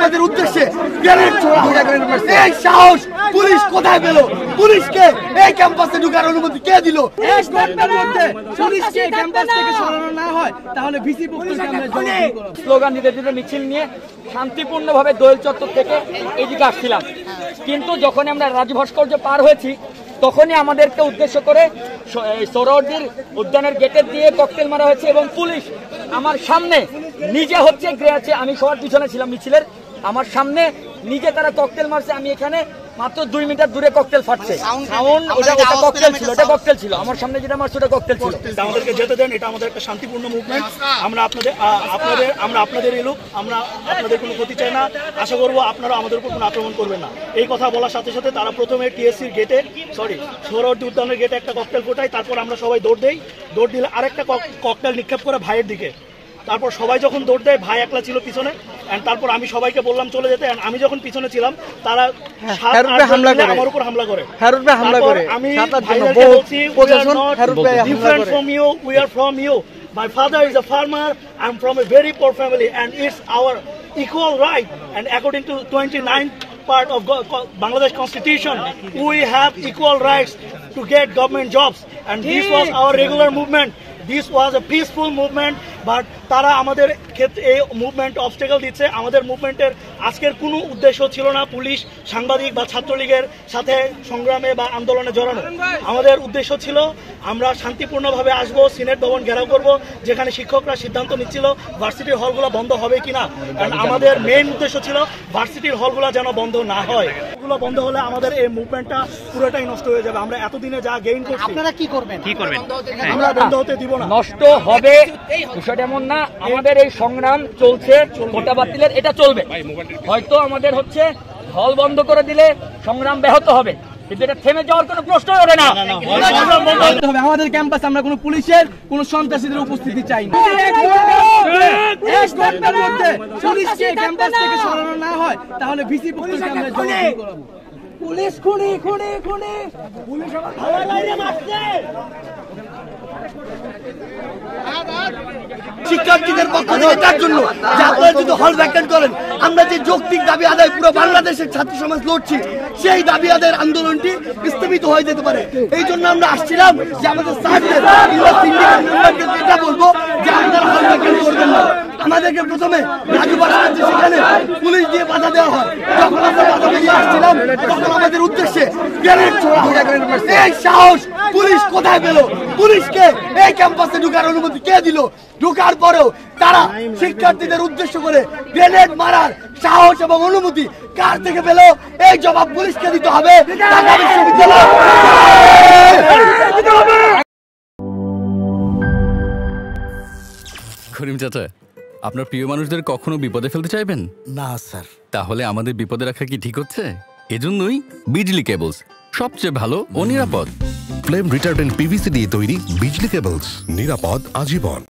আমাদের উদ্দেশ্যে গ্রেনেড ছোড়া। এই সাহস পুলিশ কোথায় পেল? পুলিশকে এই ক্যাম্পাসে ঢোকার অনুমতি কে দিল? এই ঘটনার মধ্যে পুলিশকে ক্যাম্পাস থেকে সরানো না হয় তাহলে ভিসি পক্ষকে আমরা জবাবদিহি করব। স্লোগান দিতে দিতে মিছিল নিয়ে শান্তিপূর্ণভাবে দোয়েল চত্বর থেকে এদিকে আসছিলাম, কিন্তু যখন আমরা রাজভাস্কর্য পার হয়েছি তখনই আমাদেরকে উদ্দেশ্য করে সোহরাওয়ার্দীর উদ্যানের গেটের দিয়ে ককটেল মারা হয়েছে এবং পুলিশ আমার সামনে নিজে আমি সবার পিছনে ছিলাম মিছিলের, আমার সামনে নিজে তারা ককটেল মারছে। আমি এখানে মাত্র 2 মিটার দূরে ককটেল ফাটছে, সাউন্ড ওটা ককটেল ছিল, আমার সামনে যেটা মারছে ওটা ককটেল ছিল। আমাদেরকে যেতে দেন, এটা আমাদের একটা শান্তিপূর্ণ মুভমেন্ট। আমরা আপনাদের লোক, আমরা আপনাদের কোনো ক্ষতি চাই না। আশা করবো আপনারা আমাদের উপর কোনো আক্রমণ করবেন না। এই কথা বলার সাথে সাথে তারা প্রথমে টিএসসির গেটে সোহরাওয়ার্দী উদ্যানের গেটে একটা ককটেল ফোটায়, তারপর আমরা সবাই দৌড় দিলে আরেকটা ককটেল নিক্ষেপ করে ভাইয়ের দিকে। তারপর সবাই যখন দৌড় দেয়, ভাই একলা ছিল পিছনে, তারপর আমি সবাইকে বললাম চলে যেতে। আমি যখন পিছনে ছিলাম তারা আমার উপর হামলা করে। আমি ভাইদেরকে বলছি, different from you, we are from you. My father is a farmer, I'm from a very poor family, and it's our equal right, and according to 29th part of Bangladesh Constitution, we have equal rights to get government jobs, and this was our regular movement. This was a peaceful movement, but তারা আমাদের ক্ষেত্রে এই movement obstacle দিচ্ছে। আমাদের মুভমেন্টের আজকের কোনো উদ্দেশ্য ছিল না পুলিশ, সাংবাদিক বা ছাত্রলীগের সাথে সংগ্রামে বা আন্দোলনে জড়ানো। আমাদের উদ্দেশ্য ছিল আমরা শান্তিপূর্ণভাবে আসবো, সিনেট ভবন ঘেরাও করব, যেখানে শিক্ষকরা সিদ্ধান্ত নিচ্ছিল ভার্সিটির হলগুলো বন্ধ হবে কিনা। কারণ আমাদের মেইন উদ্দেশ্য ছিল ভার্সিটির হলগুলো যেন বন্ধ না হয়। এগুলো বন্ধ হলে আমাদের এই মুভমেন্টটা পুরোটাই নষ্ট হয়ে যাবে। আমরা এতদিনে যা গেইন করছি, আপনারা কি করবেন? আমরা বন্ধ হতে দিব না। নষ্ট হবে বিষয়টা এমন না, আমাদের এই সংগ্রাম চলছে, কোটা বাতিলের এটা চলবে। হয়তো আমাদের হল বন্ধ করে দিলে সংগ্রাম ব্যাহত হবে, কিন্তু এটা থেমে যাওয়ার কোনো প্রশ্নই ওঠে না। আমাদের ক্যাম্পাসে আমরা কোনো পুলিশের কোনো সন্ত্রাসীদের উপস্থিতি চাই না। এই ঘটনার মধ্যে পুলিশকে ক্যাম্পাস থেকে সরানো না হয় তাহলে ভিসি পক্ষকে আমরা জবাবদিহি করব। পুলিশ খুনি পুলিশ আমার ভালো লাগে মারছে। শিক্ষার্থীদের পক্ষ থেকে তার জন্য যে আপনারা যদি হল ভ্যাকেন্ট করেন, আমরা যে যৌক্তিক দাবি আদায় পুরো বাংলাদেশের ছাত্র সমাজ লড়ছি, সেই দাবি আদায়ের আন্দোলনটি স্থগিত হয়ে যেতে পারে। এই জন্য আমরা আসছিলাম যে আমাদের স্যারদের এটা বলবো যে আপনারা হল ভ্যাকেন্ট করবেন না। আমাদেরকে প্রথমে রাজুবাড়ি সেখানে পুলিশ দিয়ে বাধা দেওয়া হয়। যখন আমরা বাধা দিয়ে আসছিলাম তখন আমাদের উদ্দেশ্যে গ্রেনেড ছোড়া। এই সাহস পুলিশ কোথায় পেল? পুলিশকে এই ক্যাম্পাসে ঢোকার অনুমতি কে দিল? ঢোকার পরেও তারা শিক্ষার্থীদের উদ্দেশ্য করে গ্রেনেড মারার সাহস এবং অনুমতি কার থেকে পেল? এই জবাব পুলিশকে দিতে হবে। ঢাকা বিশ্ববিদ্যালয় করিম চাচা, আপনার প্রিয় মানুষদের কখনো বিপদে ফেলতে চাইবেন না স্যার। তাহলে আমাদের বিপদে রাখা কি ঠিক হচ্ছে? এজন্যই বিজলি কেবলস সবচেয়ে ভালো ও নিরাপদ। ফ্লেম রিটার্ডেন্ট পিভিসি দিয়ে তৈরি বিজলি কেবলস, নিরাপদ আজীবন।